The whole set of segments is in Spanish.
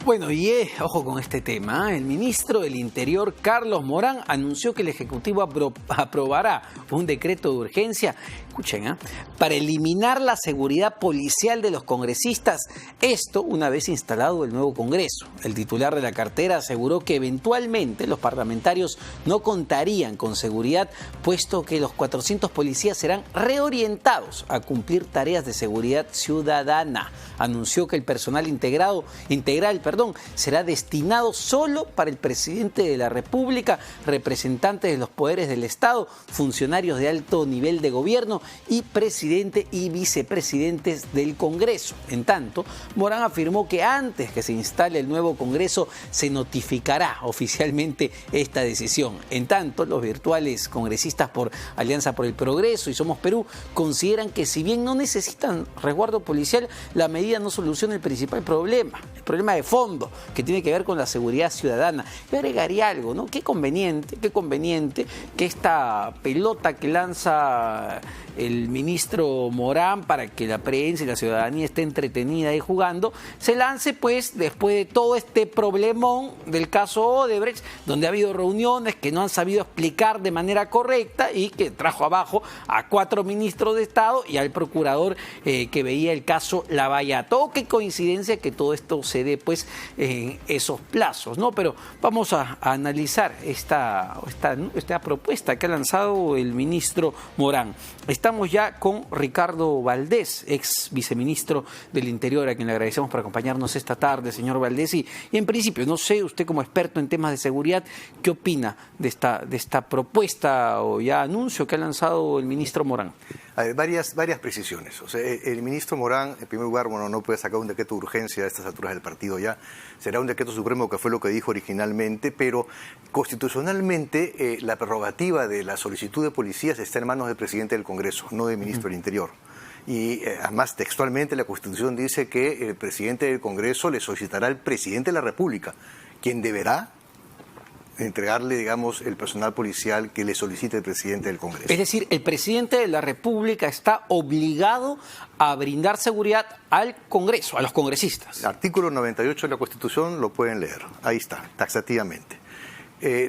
Bueno, y ojo con este tema. El ministro del Interior, Carlos Morán, anunció que el Ejecutivo aprobará un decreto de urgencia, escuchen, para eliminar la seguridad policial de los congresistas. Esto una vez instalado el nuevo Congreso. El titular de la cartera aseguró que eventualmente los parlamentarios no contarían con seguridad, puesto que los 400 policías serán reorientados a cumplir tareas de seguridad ciudadana. Anunció que el personal integral, será destinado solo para el presidente de la República, representantes de los poderes del Estado, funcionarios de alto nivel de gobierno y presidente y vicepresidentes del Congreso. En tanto, Morán afirmó que antes que se instale el nuevo Congreso se notificará oficialmente esta decisión. En tanto, los virtuales congresistas por Alianza por el Progreso y Somos Perú consideran que si bien no necesitan resguardo policial, la medida no soluciona el principal problema, el problema de fondo, que tiene que ver con la seguridad ciudadana. Yo agregaría algo, ¿no? Qué conveniente que esta pelota que lanza el ministro Morán para que la prensa y la ciudadanía esté entretenida y jugando, se lance pues después de todo este problemón del caso Odebrecht, donde ha habido reuniones que no han sabido explicar de manera correcta y que trajo abajo a 4 ministros de Estado y al procurador que veía el caso Lavallato. Qué coincidencia que todo esto se dé pues en esos plazos, ¿no? Pero vamos a analizar esta propuesta que ha lanzado el ministro Morán. Estamos ya con Ricardo Valdés, ex viceministro del Interior, a quien le agradecemos por acompañarnos esta tarde, señor Valdés. Y en principio, no sé, usted como experto en temas de seguridad, ¿qué opina de esta propuesta o ya anuncio que ha lanzado el ministro Morán? A ver, varias precisiones. O sea, el ministro Morán, en primer lugar, no puede sacar un decreto de urgencia a estas alturas del partido ya. Será un decreto supremo, que fue lo que dijo originalmente, pero constitucionalmente la prerrogativa de la solicitud de policías está en manos del presidente del Congreso, no del ministro del Interior. Y además, textualmente, la Constitución dice que el presidente del Congreso le solicitará al presidente de la República, quien deberá entregarle, digamos, el personal policial que le solicite el presidente del Congreso. Es decir, el presidente de la República está obligado a brindar seguridad al Congreso, a los congresistas. El artículo 98 de la Constitución lo pueden leer, ahí está, taxativamente.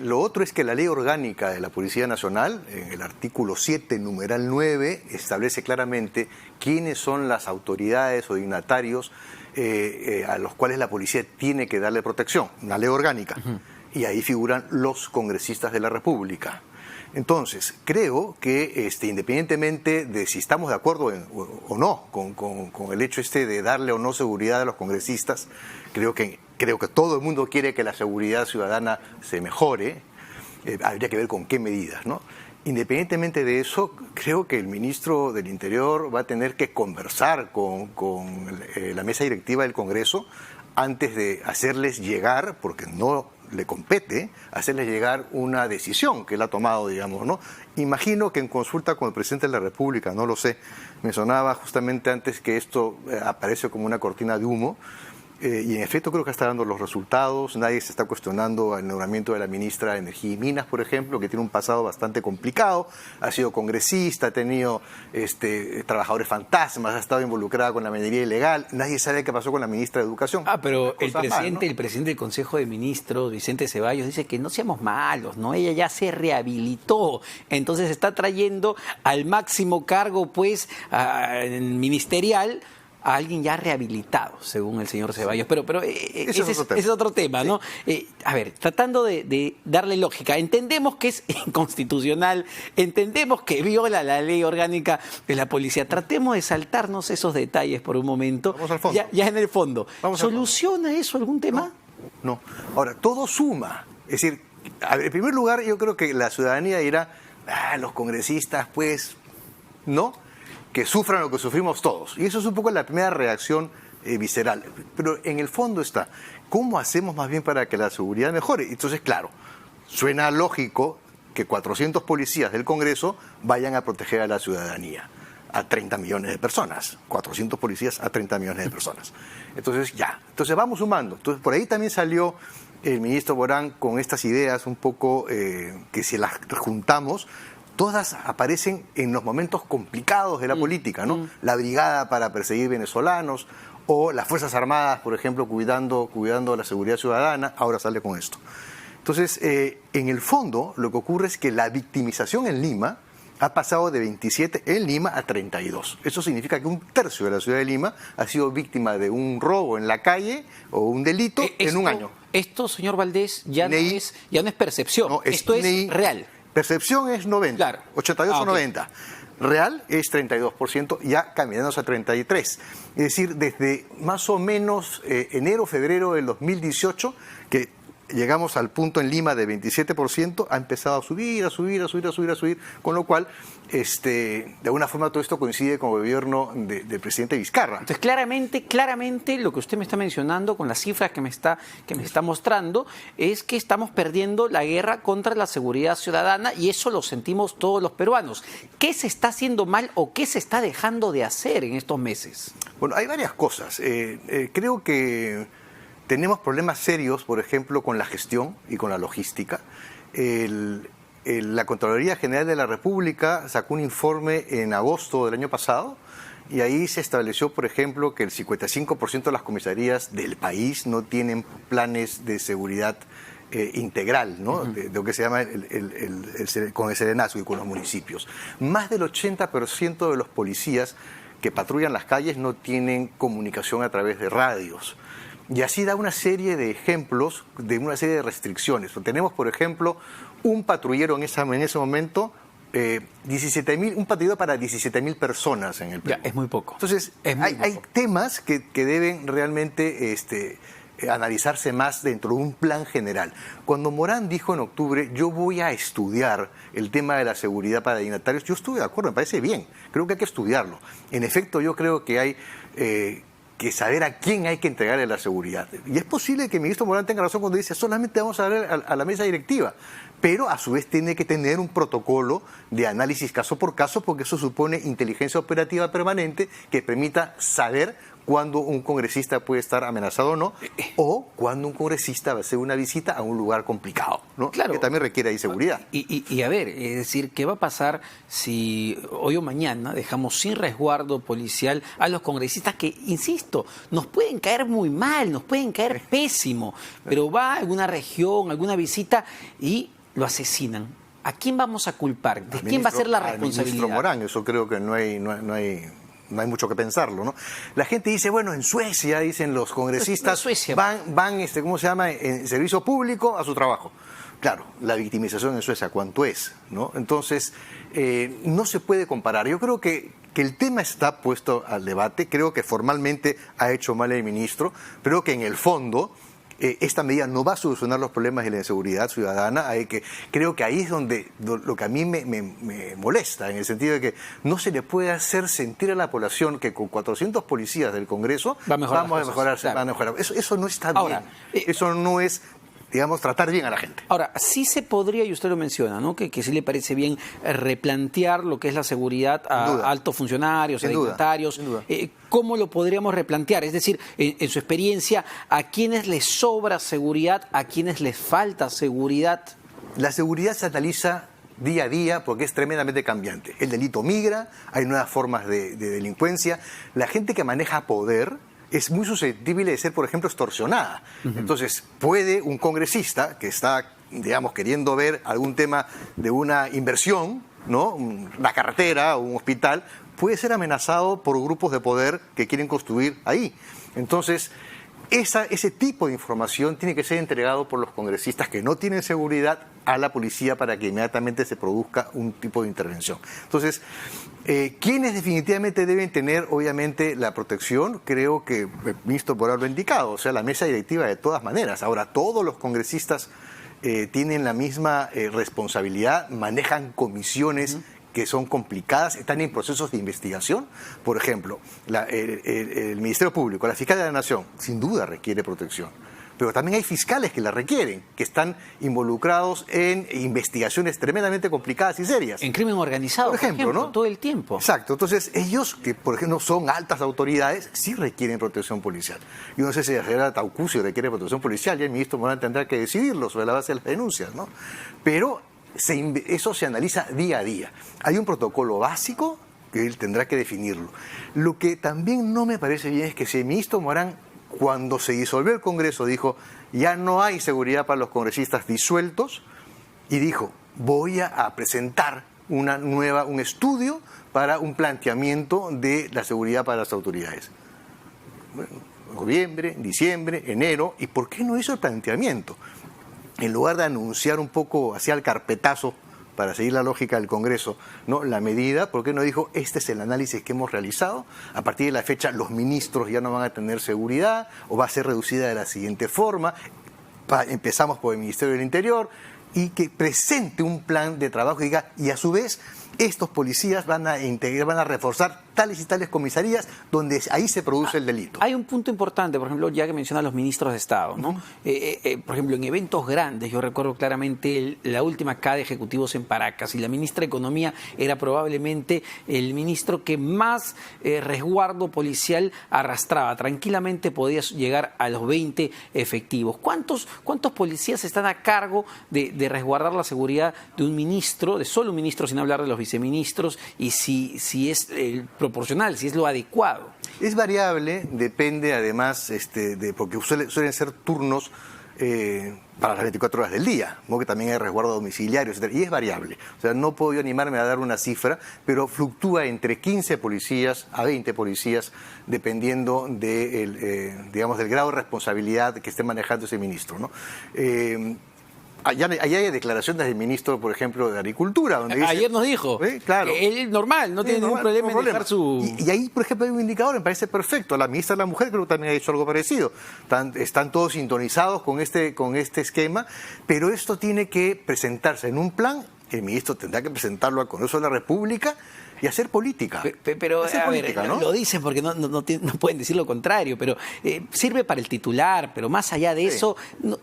Lo otro es que la ley orgánica de la Policía Nacional, en el artículo 7, numeral 9, establece claramente quiénes son las autoridades o dignatarios a los cuales la policía tiene que darle protección, una ley orgánica. Y ahí figuran los congresistas de la República. Entonces, creo que independientemente de si estamos de acuerdo o no con el hecho de darle o no seguridad a los congresistas, creo que todo el mundo quiere que la seguridad ciudadana se mejore. Habría que ver con qué medidas, ¿no? Independientemente de eso, creo que el ministro del Interior va a tener que conversar con la mesa directiva del Congreso antes de hacerles llegar, porque no le compete hacerles llegar una decisión que él ha tomado, digamos, ¿no? Imagino que en consulta con el presidente de la República, no lo sé, me sonaba justamente antes que esto aparece como una cortina de humo. Y en efecto creo que está dando los resultados. Nadie se está cuestionando el nombramiento de la ministra de Energía y Minas, por ejemplo, que tiene un pasado bastante complicado. Ha sido congresista, ha tenido trabajadores fantasmas, ha estado involucrada con la minería ilegal. Nadie sabe qué pasó con la ministra de Educación. Pero el presidente del Consejo de Ministros, Vicente Ceballos, dice que no seamos malos, ¿no? Ella ya se rehabilitó. Entonces está trayendo al máximo cargo, pues, ministerial, a alguien ya rehabilitado, según el señor Ceballos. Pero ese es otro tema, ¿no? A ver, tratando de darle lógica, entendemos que es inconstitucional, entendemos que viola la ley orgánica de la policía. Tratemos de saltarnos esos detalles por un momento. Vamos al fondo. Ya en el fondo. ¿Soluciona eso algún tema? No. Ahora, todo suma. Es decir, en primer lugar, yo creo que la ciudadanía dirá, los congresistas, pues, no, que sufran lo que sufrimos todos. Y eso es un poco la primera reacción visceral. Pero en el fondo está, ¿cómo hacemos más bien para que la seguridad mejore? Entonces, claro, suena lógico que 400 policías del Congreso vayan a proteger a la ciudadanía, a 30 millones de personas. 400 policías a 30 millones de personas. Entonces, vamos sumando. Entonces, por ahí también salió el ministro Morán con estas ideas un poco que si las juntamos, todas aparecen en los momentos complicados de la política, ¿no? La brigada para perseguir venezolanos, o las Fuerzas Armadas, por ejemplo, cuidando la seguridad ciudadana, ahora sale con esto. Entonces, en el fondo, lo que ocurre es que la victimización en Lima ha pasado de 27 en Lima a 32. Eso significa que un tercio de la ciudad de Lima ha sido víctima de un robo en la calle o un delito en un año. Esto, señor Valdés, ya no es percepción, no, esto es real. Percepción es 90, claro. 88 o 90. Real es 32%, ya caminamos a 33%. Es decir, desde más o menos enero, febrero del 2018, que llegamos al punto en Lima de 27%, ha empezado a subir, con lo cual, de alguna forma todo esto coincide con el gobierno del presidente Vizcarra. Entonces, claramente lo que usted me está mencionando con las cifras que me está mostrando es que estamos perdiendo la guerra contra la seguridad ciudadana y eso lo sentimos todos los peruanos. ¿Qué se está haciendo mal o qué se está dejando de hacer en estos meses? Bueno, hay varias cosas. Creo que tenemos problemas serios, por ejemplo, con la gestión y con la logística. La Contraloría General de la República sacó un informe en agosto del año pasado y ahí se estableció, por ejemplo, que el 55% de las comisarías del país no tienen planes de seguridad integral, ¿no? De lo que se llama con el serenazgo y con los municipios. Más del 80% de los policías que patrullan las calles no tienen comunicación a través de radios. Y así da una serie de ejemplos de una serie de restricciones. Tenemos, por ejemplo, un patrullero en ese momento, un patrullero para 17.000 personas en el Perú. Ya, es muy poco. Entonces, hay temas que deben realmente analizarse más dentro de un plan general. Cuando Morán dijo en octubre, yo voy a estudiar el tema de la seguridad para dignatarios, yo estuve de acuerdo, me parece bien, creo que hay que estudiarlo. En efecto, yo creo que hay que saber a quién hay que entregarle la seguridad. Y es posible que el ministro Morán tenga razón cuando dice solamente vamos a ver a la mesa directiva, pero a su vez tiene que tener un protocolo de análisis caso por caso, porque eso supone inteligencia operativa permanente que permita saber cuándo un congresista puede estar amenazado o no, o cuándo un congresista va a hacer una visita a un lugar complicado, ¿no? Claro. Que también requiere ahí seguridad. Y a ver, es decir, ¿qué va a pasar si hoy o mañana dejamos sin resguardo policial a los congresistas que, insisto, nos pueden caer muy mal, nos pueden caer pésimo, pero va a alguna región, alguna visita y lo asesinan? ¿A quién vamos a culpar? ¿De quién va a ser la responsabilidad? Al ministro Morán, eso creo que no hay mucho que pensarlo, ¿no? La gente dice, bueno, en Suecia, dicen los congresistas, van ¿cómo se llama?, en servicio público a su trabajo. Claro, la victimización en Suecia, ¿cuánto es?, ¿no? Entonces, no se puede comparar. Yo creo que el tema está puesto al debate, creo que formalmente ha hecho mal el ministro, pero que en el fondo esta medida no va a solucionar los problemas de la inseguridad ciudadana. Creo que ahí es donde lo que a mí me molesta, en el sentido de que no se le puede hacer sentir a la población que con 400 policías del Congreso vamos a mejorar. Eso no está bien. Eso no es, digamos, tratar bien a la gente. Ahora, sí se podría, y usted lo menciona, ¿no?, que sí le parece bien replantear lo que es la seguridad a altos funcionarios, a dignatarios. ¿Cómo lo podríamos replantear? Es decir, en su experiencia, ¿a quiénes les sobra seguridad? ¿A quiénes les falta seguridad? La seguridad se analiza día a día porque es tremendamente cambiante. El delito migra, hay nuevas formas de delincuencia. La gente que maneja poder es muy susceptible de ser, por ejemplo, extorsionada. Entonces, puede un congresista que está, digamos, queriendo ver algún tema de una inversión, ¿no?, una carretera o un hospital, puede ser amenazado por grupos de poder que quieren construir ahí. Entonces, ese tipo de información tiene que ser entregado por los congresistas que no tienen seguridad a la policía para que inmediatamente se produzca un tipo de intervención. Entonces, ¿quiénes definitivamente deben tener, obviamente, la protección? Creo que el ministro por haberlo indicado, o sea, la mesa directiva de todas maneras. Ahora, todos los congresistas tienen la misma responsabilidad, manejan comisiones que son complicadas, están en procesos de investigación. Por ejemplo, el Ministerio Público, la Fiscalía de la Nación, sin duda requiere protección. Pero también hay fiscales que la requieren, que están involucrados en investigaciones tremendamente complicadas y serias. En crimen organizado, por ejemplo, ¿no? Todo el tiempo. Exacto. Entonces, ellos, que por ejemplo son altas autoridades, sí requieren protección policial. Yo no sé si la señora Taucusi requiere protección policial, ya el ministro Morán tendrá que decidirlo sobre la base de las denuncias, ¿no? Pero eso se analiza día a día. Hay un protocolo básico él tendrá que definirlo. Lo que también no me parece bien es que si el ministro Morán, cuando se disolvió el Congreso, dijo, ya no hay seguridad para los congresistas disueltos, y dijo, voy a presentar un estudio para un planteamiento de la seguridad para las autoridades. Bueno, noviembre, diciembre, enero, ¿y por qué no hizo el planteamiento? En lugar de anunciar un poco hacia el carpetazo, para seguir la lógica del Congreso, ¿no?, la medida, ¿por qué no dijo, este es el análisis que hemos realizado? A partir de la fecha los ministros ya no van a tener seguridad o va a ser reducida de la siguiente forma. Empezamos por el Ministerio del Interior, y que presente un plan de trabajo y diga, y a su vez estos policías van a reforzar tales y tales comisarías donde ahí se produce el delito. Hay un punto importante, por ejemplo, ya que menciona a los ministros de Estado, ¿no? Por ejemplo, en eventos grandes, yo recuerdo claramente la última CADE de ejecutivos en Paracas, y la ministra de Economía era probablemente el ministro que más resguardo policial arrastraba. Tranquilamente podía llegar a los 20 efectivos. ¿Cuántos policías están a cargo de resguardar la seguridad de un ministro, de solo un ministro, sin hablar de los viceministros, y si es proporcional, si es lo adecuado? Es variable, depende además, porque suelen ser turnos para las 24 horas del día, ¿no?, que también hay resguardo domiciliario, etc. Y es variable. O sea, no puedo yo animarme a dar una cifra, pero fluctúa entre 15 policías a 20 policías, dependiendo del grado de responsabilidad que esté manejando ese ministro, ¿no? Allá hay declaraciones del ministro, por ejemplo, de Agricultura, donde dice, ayer nos dijo, claro, que él normal, no tiene ningún problema en dejar su... Y ahí, por ejemplo, hay un indicador, me parece perfecto. La ministra de la Mujer creo que también ha dicho algo parecido. Están todos sintonizados con este esquema, pero esto tiene que presentarse en un plan. El ministro tendrá que presentarlo al Congreso de la República y hacer política. Pero hacer política, ver, ¿no? Lo dicen porque no pueden decir lo contrario, pero sirve para el titular, pero más allá de eso,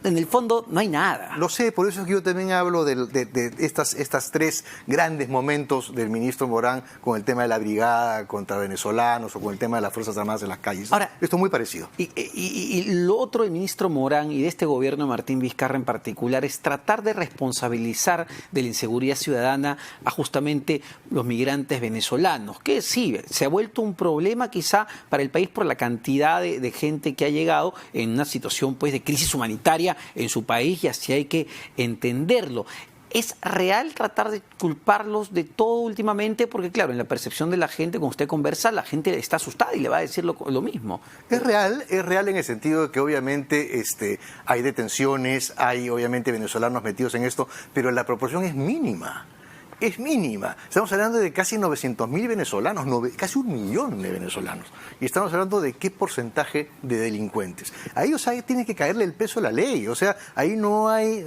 en el fondo no hay nada. Lo sé, por eso es que yo también hablo de estas tres grandes momentos del ministro Morán con el tema de la brigada contra venezolanos o con el tema de las Fuerzas Armadas en las calles. Ahora, esto es muy parecido. Y lo otro del ministro Morán y de este gobierno de Martín Vizcarra en particular es tratar de responsabilizar de la inseguridad ciudadana a justamente los migrantes venezolanos, que sí, se ha vuelto un problema quizá para el país por la cantidad de gente que ha llegado en una situación pues de crisis humanitaria en su país, y así hay que entenderlo. ¿Es real tratar de culparlos de todo últimamente? Porque claro, en la percepción de la gente, cuando usted conversa, la gente está asustada y le va a decir lo mismo. Es real en el sentido de que obviamente hay detenciones, hay obviamente venezolanos metidos en esto, pero la proporción es mínima. Es mínima. Estamos hablando de casi 900.000 venezolanos, casi 1 millón de venezolanos. Y estamos hablando de qué porcentaje de delincuentes. A ellos tiene que caerle el peso de la ley. O sea, ahí no hay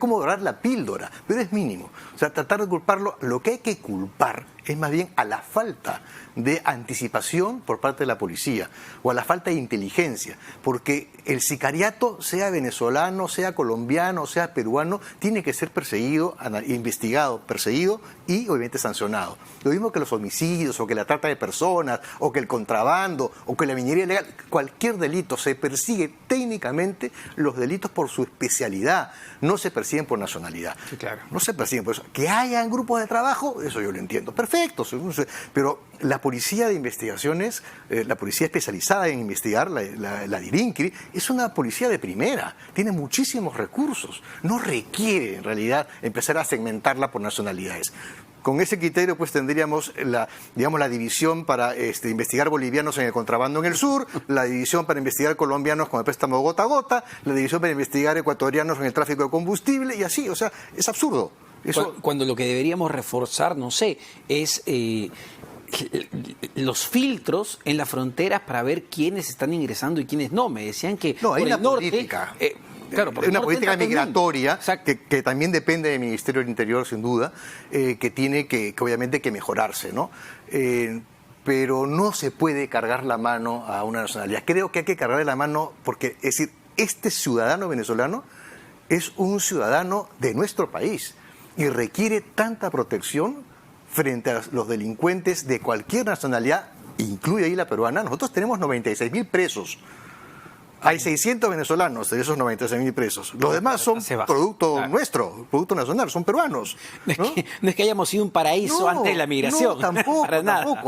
cómo dorar la píldora, pero es mínimo. O sea, tratar de culparlo, lo que hay que culpar es más bien a la falta de anticipación por parte de la policía o a la falta de inteligencia, porque el sicariato, sea venezolano, sea colombiano, sea peruano, tiene que ser perseguido, investigado, perseguido y obviamente sancionado. Lo mismo que los homicidios o que la trata de personas o que el contrabando o que la minería ilegal, cualquier delito se persigue técnicamente, los delitos por su especialidad, no se persiguen por nacionalidad. Sí, claro. No se persiguen por eso. Que hayan grupos de trabajo, eso yo lo entiendo, perfecto, pero la policía de investigaciones, la policía especializada en investigar, la DIRINCRI, es una policía de primera, tiene muchísimos recursos, no requiere en realidad empezar a segmentarla por nacionalidades. Con ese criterio pues tendríamos la división para investigar bolivianos en el contrabando en el sur, la división para investigar colombianos con el préstamo gota a gota, la división para investigar ecuatorianos en el tráfico de combustible y así, o sea, es absurdo. Eso... Cuando lo que deberíamos reforzar, no sé, es los filtros en las fronteras para ver quiénes están ingresando y quiénes no. Me decían que no, hay por una el norte, política. Claro, es una política migratoria que también depende del Ministerio del Interior, sin duda, que tiene que obviamente que mejorarse, ¿no? Pero no se puede cargar la mano a una nacionalidad. Creo que hay que cargarle la mano porque, es decir, este ciudadano venezolano es un ciudadano de nuestro país y requiere tanta protección frente a los delincuentes de cualquier nacionalidad, incluye ahí la peruana. Nosotros tenemos 96.000 presos. Hay 600 venezolanos de esos 96.000 presos. Los demás son producto nuestro, producto nacional, son peruanos. No es que hayamos sido un paraíso antes de la migración. No,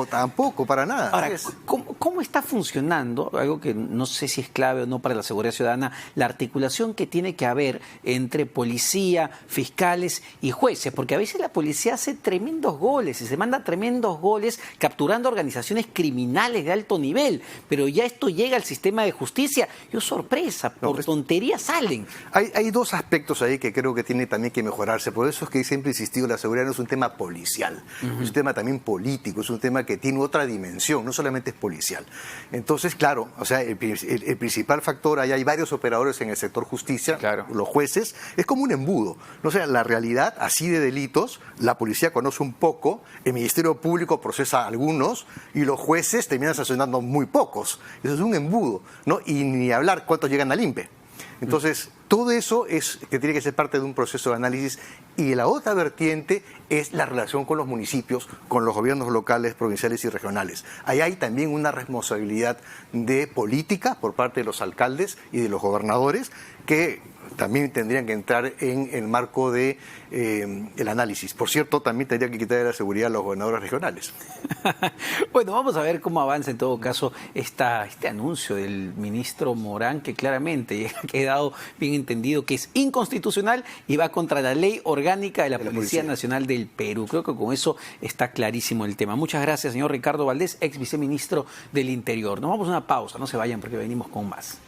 tampoco, para nada. Ahora, ¿cómo está funcionando, algo que no sé si es clave o no para la seguridad ciudadana, la articulación que tiene que haber entre policía, fiscales y jueces? Porque a veces la policía hace tremendos goles y se manda tremendos goles capturando organizaciones criminales de alto nivel, pero ya esto llega al sistema de justicia. ¡Yo sorpresa! Por tonterías salen. Hay dos aspectos ahí que creo que tiene también que mejorarse. Por eso es que siempre he insistido, la seguridad no es un tema policial, es un tema también político, es un tema que tiene otra dimensión, no solamente es policial. Entonces, claro, o sea, el principal factor, ahí hay varios operadores en el sector justicia, los jueces, es como un embudo. O sea, la realidad, así de delitos, la policía conoce un poco, el Ministerio Público procesa algunos y los jueces terminan sancionando muy pocos. Eso es un embudo, ¿no? Y ni hablar cuántos llegan al INPE. Entonces, todo eso es que tiene que ser parte de un proceso de análisis. Y la otra vertiente es la relación con los municipios, con los gobiernos locales, provinciales y regionales. Ahí hay también una responsabilidad de política por parte de los alcaldes y de los gobernadores que también tendrían que entrar en el marco de el análisis. Por cierto, también tendría que quitar de la seguridad a los gobernadores regionales. Bueno, vamos a ver cómo avanza en todo caso este anuncio del ministro Morán, que claramente ha quedado bien entendido que es inconstitucional y va contra la ley orgánica de la Policía Nacional del Perú. Creo que con eso está clarísimo el tema. Muchas gracias, señor Ricardo Valdés, ex viceministro del Interior. Nos vamos a una pausa, no se vayan porque venimos con más.